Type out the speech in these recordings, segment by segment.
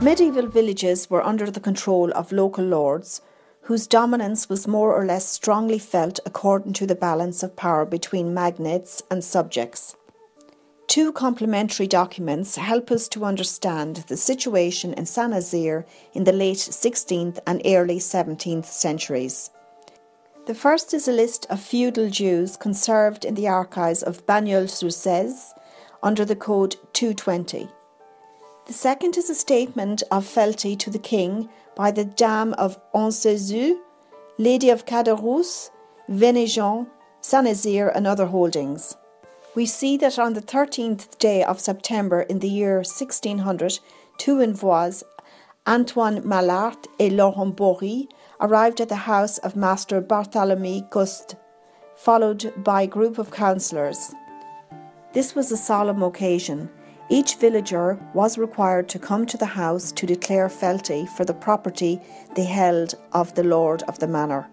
Medieval villages were under the control of local lords, whose dominance was more or less strongly felt according to the balance of power between magnates and subjects. Two complementary documents help us to understand the situation in Saint-Nazaire in the late 16th and early 17th centuries. The first is a list of feudal dues conserved in the archives of Bagnols-sur-Cèze under the code 220. The second is a statement of fealty to the king by the Dame of Ancezeux, Lady of Caderousse, Vénéjean, Saint-Nazaire and other holdings. We see that on the 13th day of September in the year 1600, two envoys, Antoine Malart et Laurent Bory, arrived at the house of Master Barthélemy Gust, followed by a group of councillors. This was a solemn occasion. Each villager was required to come to the house to declare fealty for the property they held of the lord of the manor.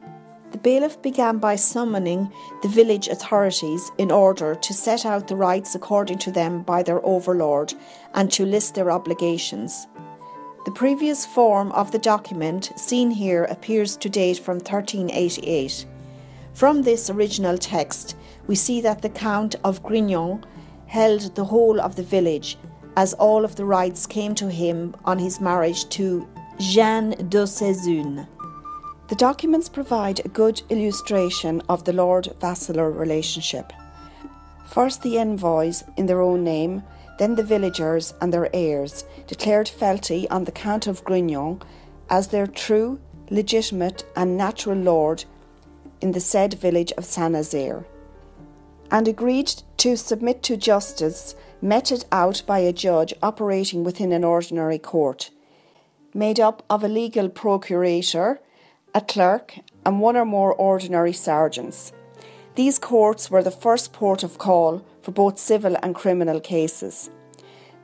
The bailiff began by summoning the village authorities in order to set out the rights according to them by their overlord and to list their obligations. The previous form of the document seen here appears to date from 1388. From this original text, we see that the Count of Grignon held the whole of the village, as all of the rights came to him on his marriage to Jeanne de Sézanne. The documents provide a good illustration of the lord-vassal relationship. First the envoys in their own name, then the villagers and their heirs declared fealty on the Count of Grignon as their true, legitimate and natural lord in the said village of Saint-Nazaire, and agreed to submit to justice meted out by a judge operating within an ordinary court, made up of a legal procurator, a clerk and one or more ordinary sergeants. These courts were the first port of call for both civil and criminal cases.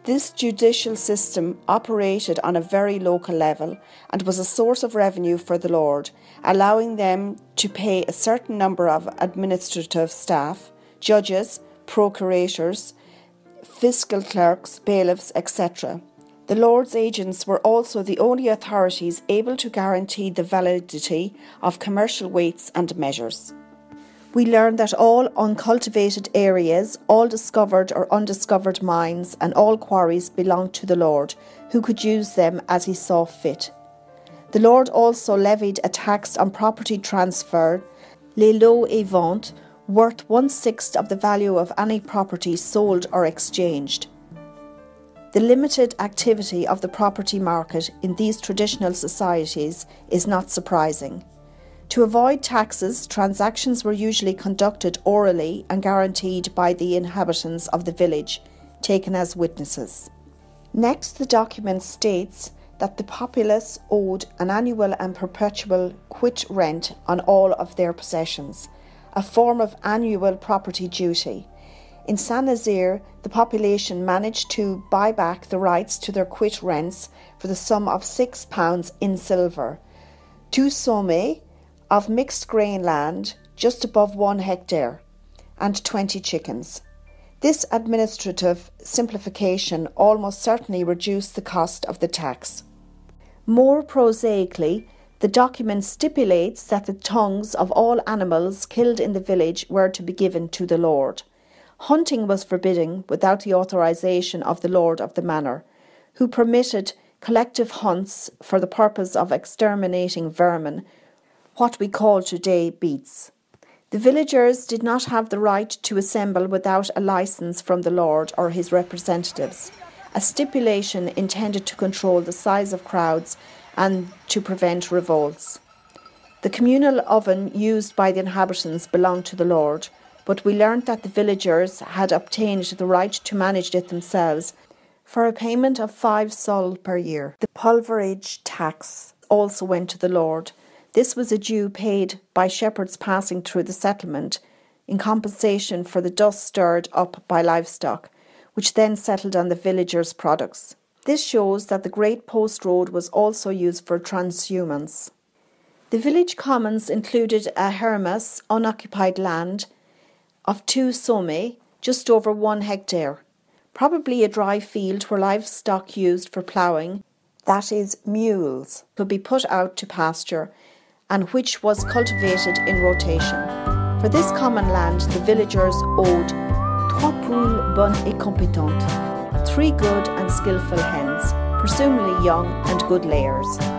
This judicial system operated on a very local level and was a source of revenue for the lord, allowing them to pay a certain number of administrative staff, judges, procurators, fiscal clerks, bailiffs, etc. The Lord's agents were also the only authorities able to guarantee the validity of commercial weights and measures. We learn that all uncultivated areas, all discovered or undiscovered mines and all quarries belonged to the Lord, who could use them as he saw fit. The Lord also levied a tax on property transfer, les lots et ventes, worth 1/6 of the value of any property sold or exchanged. The limited activity of the property market in these traditional societies is not surprising. To avoid taxes, transactions were usually conducted orally and guaranteed by the inhabitants of the village, taken as witnesses. Next, the document states that the populace owed an annual and perpetual quit rent on all of their possessions, a form of annual property duty. In Saint-Nazaire, the population managed to buy back the rights to their quit rents for the sum of £6 in silver, 2 sommets of mixed grain land just above 1 hectare, and 20 chickens. This administrative simplification almost certainly reduced the cost of the tax. More prosaically, the document stipulates that the tongues of all animals killed in the village were to be given to the Lord. Hunting was forbidden without the authorization of the Lord of the manor, who permitted collective hunts for the purpose of exterminating vermin, what we call today beasts. The villagers did not have the right to assemble without a license from the Lord or his representatives, a stipulation intended to control the size of crowds and to prevent revolts. The communal oven used by the inhabitants belonged to the Lord, but we learnt that the villagers had obtained the right to manage it themselves for a payment of 5 sols per year. The pulverage tax also went to the Lord. This was a due paid by shepherds passing through the settlement in compensation for the dust stirred up by livestock, which then settled on the villagers' products. This shows that the Great Post Road was also used for transhumance. The village commons included a hermas, unoccupied land, of 2 sommets, just over 1 hectare, probably a dry field where livestock used for ploughing, that is, mules, could be put out to pasture and which was cultivated in rotation. For this common land, the villagers owed 3 poules bonnes et compétentes, 3 good and skillful hens, presumably young and good layers.